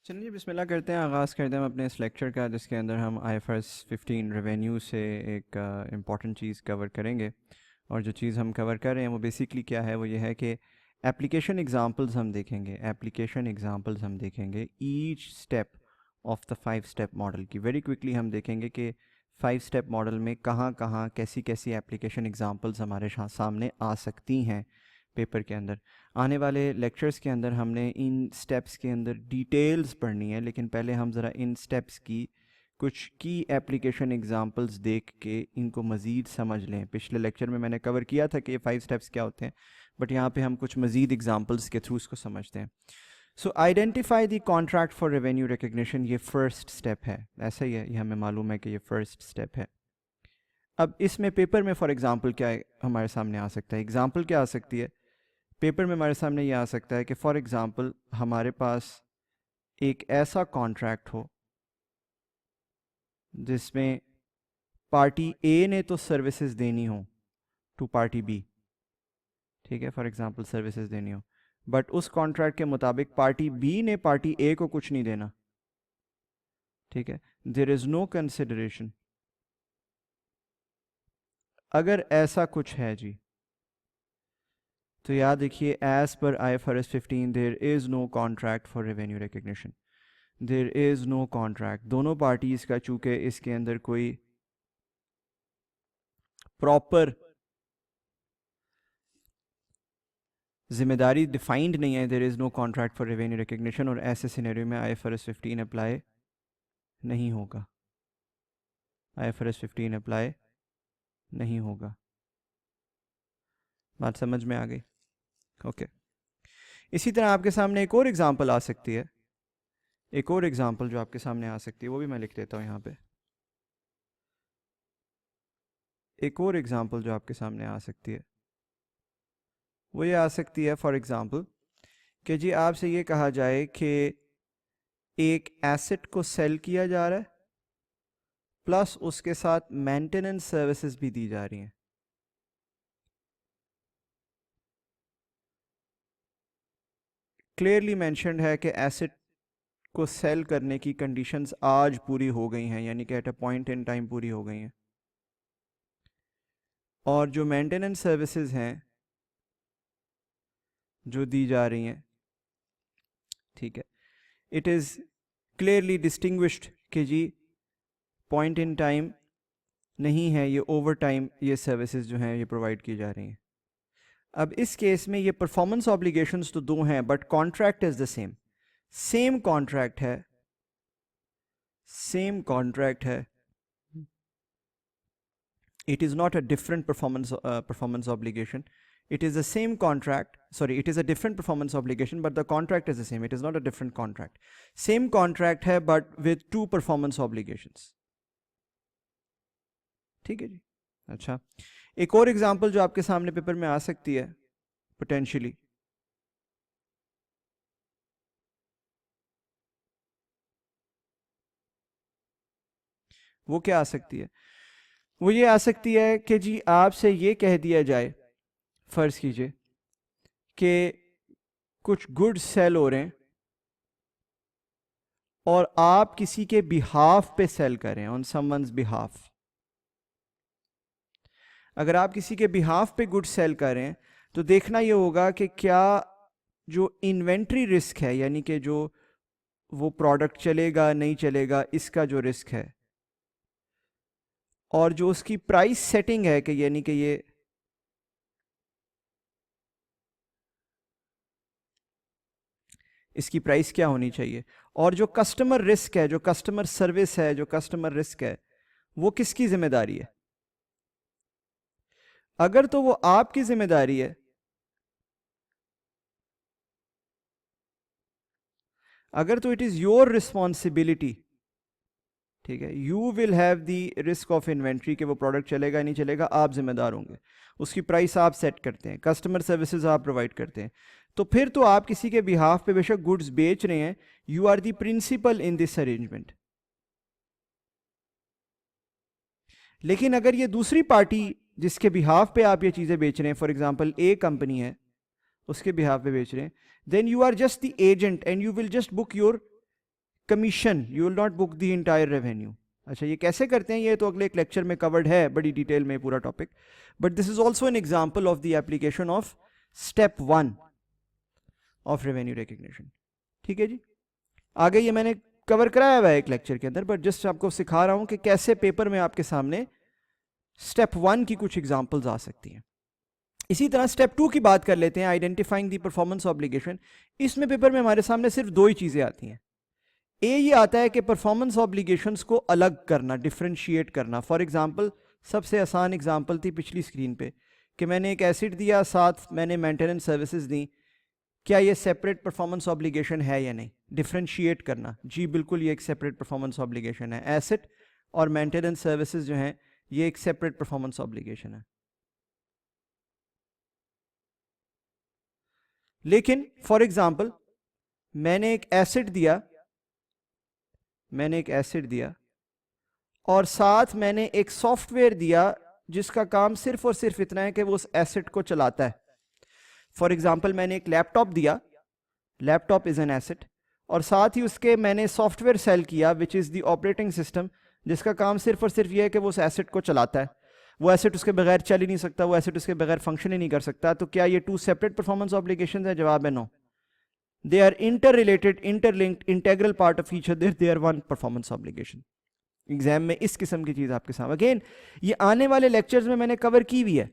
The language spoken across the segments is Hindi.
चलिए बिस्मिल्लाह करते हैं, आगाज़ करते हैं हम अपने इस लेक्चर का, जिसके अंदर हम IFRS 15 रेवेन्यू से एक इम्पॉर्टेंट चीज़ कवर करेंगे। और जो चीज़ हम कवर कर रहे हैं वो बेसिकली क्या है, वो ये है कि एप्लीकेशन एग्जांपल्स हम देखेंगे। एप्लीकेशन एग्जांपल्स हम देखेंगे each step of the 5 step model की। वेरी क्विकली हम देखेंगे कि 5 स्टेप मॉडल में कहाँ कहाँ कैसी कैसी एप्लीकेशन एग्जांपल्स हमारे सामने आ सकती हैं पेपर के अंदर। आने वाले लेक्चर्स के अंदर हमने इन स्टेप्स के अंदर डिटेल्स पढ़नी है, लेकिन पहले हम ज़रा इन स्टेप्स की कुछ की एप्लीकेशन एग्जांपल्स देख के इनको मज़ीद समझ लें। पिछले लेक्चर में मैंने कवर किया था कि ये 5 स्टेप्स क्या होते हैं, बट यहाँ पे हम कुछ मज़ीद एग्जांपल्स के थ्रू इसको समझते हैं। सो identify the contract for revenue recognition, ये फर्स्ट स्टेप है। ऐसा ही है, ये हमें मालूम है कि ये फर्स्ट स्टेप है। अब इसमें पेपर में फॉर एग्ज़ाम्पल क्या हमारे सामने आ सकता है, एग्जाम्पल क्या आ सकती है पेपर में हमारे सामने ये आ सकता है कि फॉर एग्ज़ाम्पल हमारे पास एक ऐसा कॉन्ट्रैक्ट हो जिसमें पार्टी ए ने तो सर्विसेज देनी हो टू पार्टी बी, ठीक है, फॉर एग्ज़ाम्पल सर्विसेज देनी हो, बट उस कॉन्ट्रैक्ट के मुताबिक पार्टी बी ने पार्टी ए को कुछ नहीं देना, ठीक है, देयर इज़ नो कंसिडरेशन। अगर ऐसा कुछ है जी, तो याद रखिए एज पर IFRS 15 there is no contract for revenue recognition. There is no contract, दोनों पार्टीज़ का चूँकि इसके अंदर कोई प्रॉपर जिम्मेदारी डिफाइंड नहीं है, there is no contract for revenue recognition, और ऐसे सिनेरियो में IFRS 15 अप्लाई नहीं होगा। IFRS 15 अप्लाई नहीं होगा। बात समझ में आ गई? ओके। इसी तरह आपके सामने एक और एग्जांपल आ सकती है, एक और एग्जांपल जो आपके सामने आ सकती है वो भी मैं लिख देता हूँ यहाँ पे। एक और एग्जांपल जो आपके सामने आ सकती है वो ये आ सकती है फॉर एग्जांपल कि जी आपसे ये कहा जाए कि एक एसेट को सेल किया जा रहा है प्लस उसके साथ मेंटेनेंस सर्विसेज भी दी जा रही हैं। क्लियरली मेंशन्ड है कि एसेट को सेल करने की कंडीशंस आज पूरी हो गई हैं, यानी कि at a point in time पूरी हो गई हैं, और जो मेंटेनेंस सर्विसेज हैं जो दी जा रही हैं, ठीक है, इट इज़ क्लियरली डिस्टिंग्विश्ड कि जी पॉइंट इन टाइम नहीं है, ये ओवर टाइम ये सर्विसेज जो हैं ये प्रोवाइड की जा रही हैं। अब इस केस में ये परफॉर्मेंस ऑब्लिगेशंस तो दो हैं, but contract is the same, same contract है, सेम कॉन्ट्रैक्ट है। It is not a different performance obligation. It is the same contract. Sorry, it is a different performance obligation, but the contract is the same. It is not a different contract. Same contract है, but with two performance obligations. ठीक है जी। अच्छा, एक और एग्जांपल जो आपके सामने पेपर में आ सकती है पोटेंशियली, वो क्या आ सकती है? वो ये आ सकती है कि जी आपसे ये कह दिया जाए, फर्ज कीजिए कि कुछ गुड्स सेल हो रहे हैं और आप किसी के बिहाफ पे सेल करें, ऑन समवन्स बिहाफ। अगर आप किसी के बिहाफ पे गुड्स सेल करें तो देखना ये होगा कि क्या जो इन्वेंट्री रिस्क है, यानी कि जो वो प्रोडक्ट चलेगा नहीं चलेगा इसका जो रिस्क है, और जो उसकी प्राइस सेटिंग है कि यानी कि ये इसकी प्राइस क्या होनी चाहिए, और जो कस्टमर रिस्क है, जो कस्टमर सर्विस है, जो कस्टमर रिस्क है, वो किसकी जिम्मेदारी है? अगर तो वो आपकी जिम्मेदारी है, अगर तो इट इज योर रिस्पॉन्सिबिलिटी, ठीक है, you will have the risk of inventory कि वो प्रोडक्ट चलेगा नहीं चलेगा, आप जिम्मेदार होंगे, उसकी प्राइस आप सेट करते हैं, कस्टमर सर्विसेज आप प्रोवाइड करते हैं, तो फिर तो आप किसी के बिहाफ पे बेशक गुड्स बेच रहे हैं, you are the principal in this arrangement. लेकिन अगर ये दूसरी पार्टी जिसके बिहाफ पे आप ये चीज़ें बेच रहे हैं, फॉर एग्जाम्पल ए कंपनी है, उसके बिहाफ पे बेच रहे हैं, then you are just the agent and you will just book your commission, you will not book the entire revenue. अच्छा, ये कैसे करते हैं ये तो अगले एक लेक्चर में कवर्ड है बड़ी डिटेल में पूरा topic, but this is also an example of the application of step 1 of revenue recognition. ठीक है जी, आगे ये मैंने कवर कराया हुआ है एक लेक्चर के अंदर, बट जस्ट आपको सिखा रहा हूं कि कैसे पेपर में आपके सामने स्टेप 1 की कुछ एग्जांपल्स आ सकती हैं। इसी तरह स्टेप 2 की बात कर लेते हैं, आइडेंटिफाइंग द परफॉर्मेंस ऑब्लिगेशन। इसमें पेपर में हमारे सामने सिर्फ दो ही चीजें आती हैं। ए ये आता है कि परफॉर्मेंस ऑब्लिगेशंस को अलग करना, डिफरेंशिएट करना। फॉर एग्जांपल, सबसे आसान एग्जांपल थी पिछली स्क्रीन पे कि मैंने एक एसिड दिया, साथ मैंने मेंटेनेंस सर्विसेज दी, क्या ये सेपरेट परफॉर्मेंस ऑब्लिगेशन है या नहीं? डिफरेंशिएट करना, जी बिल्कुल ये एक सेपरेट परफॉर्मेंस ऑब्लिगेशन है। एसिड और मेंटेनेंस सर्विसेज जो हैं ये एक सेपरेट परफॉर्मेंस ऑब्लिगेशन है। लेकिन फॉर एग्जांपल मैंने एक एसिड दिया और साथ मैंने एक सॉफ्टवेयर दिया जिसका काम सिर्फ और सिर्फ इतना है कि वो उस एसिड को चलाता है। फॉर एग्जाम्पल मैंने एक लैपटॉप दिया, लैपटॉप इज एन एसिड, और साथ ही उसके मैंने सॉफ्टवेयर सेल किया which is the operating system, जिसका काम सिर्फ और सिर्फ ये है कि वो उस एसिड को चलाता है। वो एसिड उसके बगैर चल ही नहीं सकता, वो एसिड उसके बगैर फंक्शन ही नहीं कर सकता। तो क्या ये टू सेपरेट परफॉर्मेंस ऑब्लिगेशंस है? जवाब है no. They are interrelated, interlinked, integral part of each other, they are one performance obligation. Exam में इस किस्म की चीज आपके सामने, अगेन ये आने वाले लेक्चर्स में मैंने कवर की हुई है,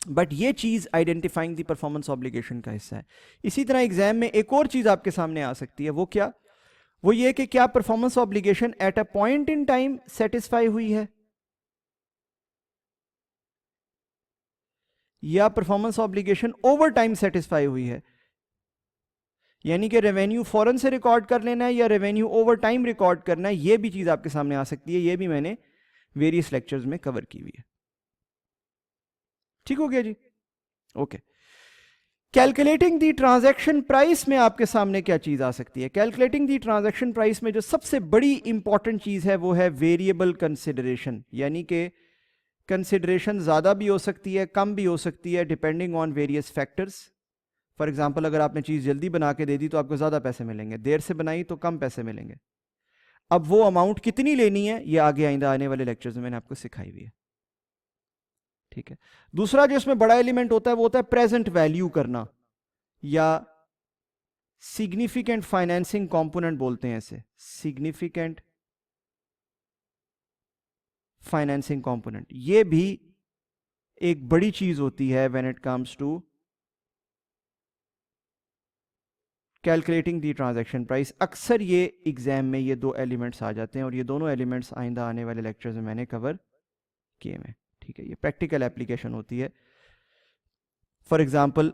बट ये चीज आइडेंटिफाइंग द परफॉर्मेंस ऑब्लिगेशन का हिस्सा है। इसी तरह एग्जाम में एक और चीज आपके सामने आ सकती है, वो क्या? वो ये कि क्या performance obligation at a point in time satisfy हुई है या performance obligation over time satisfy हुई है। यानी कि रेवेन्यू फौरन से रिकॉर्ड कर लेना है या रेवेन्यू ओवर टाइम रिकॉर्ड करना है, ये भी चीज आपके सामने आ सकती है। ये भी मैंने वेरियस लेक्चर्स में कवर की हुई है। ठीक हो गया जी, okay. Calculating the transaction price में आपके सामने क्या चीज आ सकती है? कैलकुलेटिंग दी ट्रांजैक्शन प्राइस में जो सबसे बड़ी इंपॉर्टेंट चीज है वो है वेरिएबल कंसिडरेशन, यानी कि कंसिडरेशन ज्यादा भी हो सकती है, कम भी हो सकती है, depending on various factors. For example, अगर आपने चीज जल्दी बना के दे दी तो आपको ज्यादा पैसे मिलेंगे, देर से बनाई तो कम पैसे मिलेंगे। अब वो अमाउंट कितनी लेनी है ये आगे आइंदा आने वाले लेक्चर्स में मैंने आपको सिखाई हुई है। ठीक है, दूसरा जो इसमें बड़ा एलिमेंट होता है वो होता है प्रेजेंट वैल्यू करना, या सिग्निफिकेंट फाइनेंसिंग कंपोनेंट बोलते हैं इसे, सिग्निफिकेंट फाइनेंसिंग कंपोनेंट। ये भी एक बड़ी चीज होती है when it comes to calculating the transaction price. अक्सर ये एग्जाम में ये दो एलिमेंट्स आ जाते हैं और ये दोनों एलिमेंट्स आइंदा आने वाले लेक्चर्स में मैंने कवर किए हैं। ठीक है, ये प्रैक्टिकल एप्लीकेशन होती है। फॉर एग्जांपल,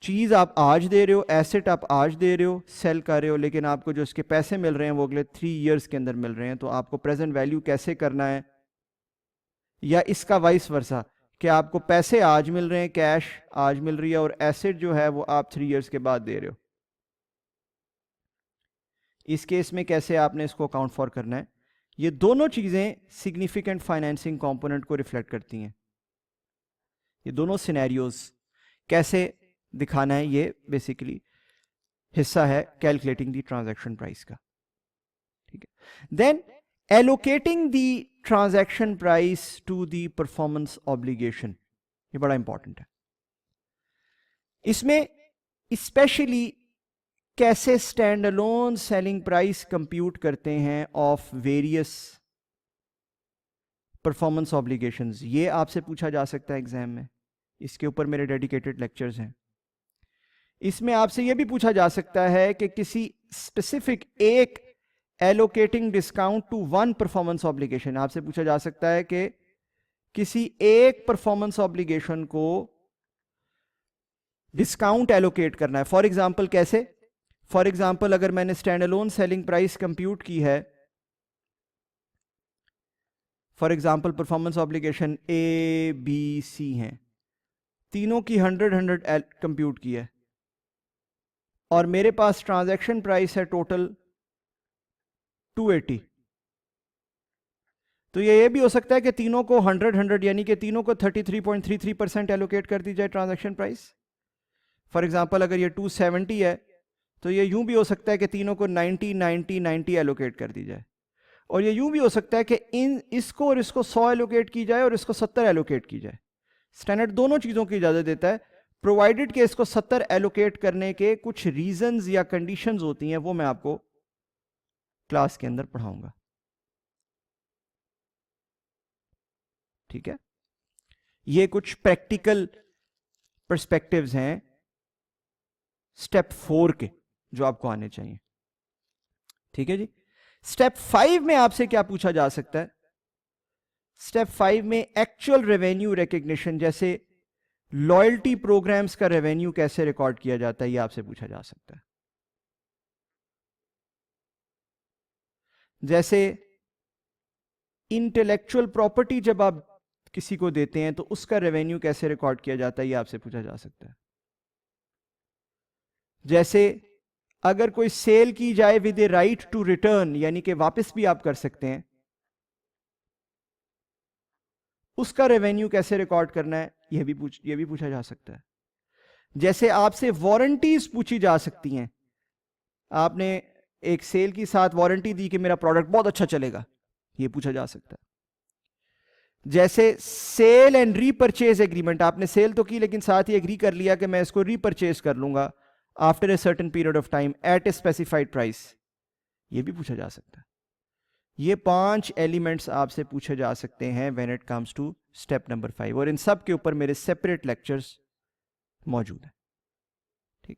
चीज आप आज दे रहे हो, एसेट आप आज दे रहे हो, सेल कर रहे हो, लेकिन आपको जो इसके पैसे मिल रहे हैं वो अगले 3 इयर्स के अंदर मिल रहे हैं। तो आपको प्रेजेंट वैल्यू कैसे करना है, या इसका वाइस वर्सा कि आपको पैसे आज मिल रहे हैं, कैश आज मिल रही है, और एसेट जो है वो आप 3 इयर्स के बाद दे रहे हो। इस केस में कैसे आपने इसको अकाउंट फॉर करना है? ये दोनों चीजें सिग्निफिकेंट फाइनेंसिंग कंपोनेंट को रिफ्लेक्ट करती हैं। ये दोनों सिनेरियोज कैसे दिखाना है, ये बेसिकली हिस्सा है कैलकुलेटिंग द ट्रांजैक्शन प्राइस का। ठीक है, then allocating the transaction price to the performance obligation, ये बड़ा इंपॉर्टेंट है। इसमें स्पेशली कैसे stand alone selling price compute करते हैं ऑफ वेरियस परफॉर्मेंस ऑब्लिगेशंस, ये आपसे पूछा जा सकता है एग्जाम में। इसके ऊपर मेरे डेडिकेटेड लेक्चर्स हैं। इसमें आपसे यह भी पूछा जा सकता है कि किसी स्पेसिफिक एक allocating discount to one performance obligation, आपसे पूछा जा सकता है कि किसी एक परफॉर्मेंस ऑब्लिगेशन को डिस्काउंट एलोकेट करना है। फॉर एग्जाम्पल कैसे? फॉर एग्जाम्पल, अगर मैंने stand alone selling price compute की है, for example performance obligation A B C हैं, तीनों की 100 कंप्यूट की है, और मेरे पास ट्रांजैक्शन प्राइस है टोटल 280, तो ये भी हो सकता है कि तीनों को 100 यानी कि तीनों को 33.33% एलोकेट कर दी जाए ट्रांजैक्शन प्राइस। फॉर एग्जाम्पल, अगर ये 270 है तो ये यूं भी हो सकता है कि तीनों को 90 90 90 एलोकेट कर दी जाए, और ये यूं भी हो सकता है कि इसको और इसको 100 एलोकेट की जाए और इसको 70 एलोकेट की जाए। स्टैंडर्ड दोनों चीज़ों की इजाज़त देता है, प्रोवाइडेड कि इसको 70 एलोकेट करने के कुछ रीजंस या कंडीशंस होती हैं, वो मैं आपको क्लास के अंदर पढ़ाऊंगा। ठीक है, ये कुछ प्रैक्टिकल पर्सपेक्टिव्स हैं स्टेप 4 के जो आपको आने चाहिए। ठीक है जी। स्टेप 5 में आपसे क्या पूछा जा सकता है? स्टेप 5 में एक्चुअल रेवेन्यू रिकग्निशन, जैसे लॉयल्टी प्रोग्राम्स का रेवेन्यू कैसे रिकॉर्ड किया जाता है, ये आपसे पूछा जा सकता है। जैसे इंटेलेक्चुअल प्रॉपर्टी जब आप किसी को देते हैं तो उसका रेवेन्यू कैसे रिकॉर्ड किया जाता है, ये आपसे पूछा जा सकता है। जैसे अगर कोई सेल की जाए with a right to return, यानी कि वापस भी आप कर सकते हैं, उसका रेवेन्यू कैसे रिकॉर्ड करना है, यह भी पूछा जा सकता है। जैसे आपसे वारंटीज पूछी जा सकती हैं, आपने एक सेल की साथ वारंटी दी कि मेरा प्रोडक्ट बहुत अच्छा चलेगा, यह पूछा जा सकता है। जैसे सेल एंड रीपरचेज एग्रीमेंट, आपने सेल तो की लेकिन साथ ही एग्री कर लिया कि मैं इसको रीपरचेज कर लूंगा after a certain period of time at a specified price, यह भी पूछा जा सकता है। ये 5 एलिमेंट्स आपसे पूछे जा सकते हैं when it comes to step number 5, और इन सब के ऊपर मेरे सेपरेट लेक्चर्स मौजूद हैं। ठीक,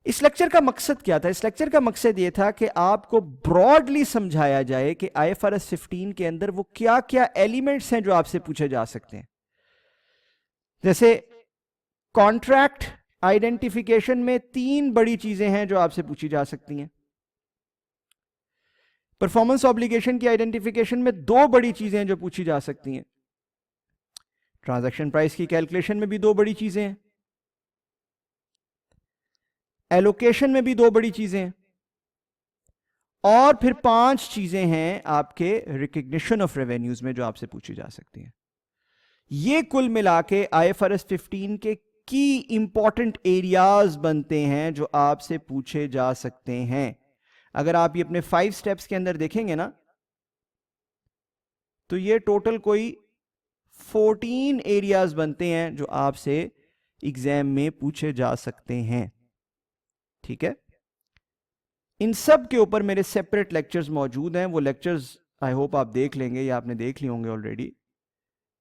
इस लेक्चर का मकसद क्या था? इस लेक्चर का मकसद ये था कि आपको ब्रॉडली समझाया जाए कि IFRS 15 के अंदर वो क्या क्या एलिमेंट्स हैं जो आपसे पूछे जा सकते हैं। जैसे कॉन्ट्रैक्ट आइडेंटिफिकेशन में 3 बड़ी चीजें हैं जो आपसे पूछी जा सकती हैं। परफॉर्मेंस ऑब्लिगेशन की आइडेंटिफिकेशन में 2 बड़ी चीजें हैं जो पूछी जा सकती हैं। ट्रांजैक्शन प्राइस की कैलकुलेशन में भी 2 बड़ी चीजें हैं। एलोकेशन में भी 2 बड़ी चीजें हैं। और फिर 5 चीजें हैं आपके रिकग्निशन ऑफ रेवेन्यूज में जो आपसे पूछी जा सकती हैं। ये कुल मिला के IFRS 15 के की इंपॉर्टेंट एरियाज बनते हैं जो आपसे पूछे जा सकते हैं। अगर आप ये अपने 5 स्टेप्स के अंदर देखेंगे ना, तो ये टोटल कोई 14 एरियाज बनते हैं जो आपसे एग्जाम में पूछे जा सकते हैं। ठीक है, इन सब के ऊपर मेरे सेपरेट लेक्चर्स मौजूद हैं। वो लेक्चर्स आई होप आप देख लेंगे या आपने देख लिए होंगे ऑलरेडी,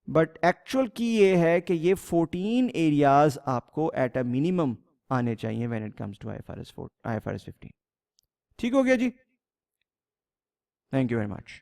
बट एक्चुअल की ये है कि ये 14 एरियाज आपको एट अ मिनिमम आने चाहिए when it comes to IFRS 15। ठीक हो गया जी, थैंक यू वेरी मच।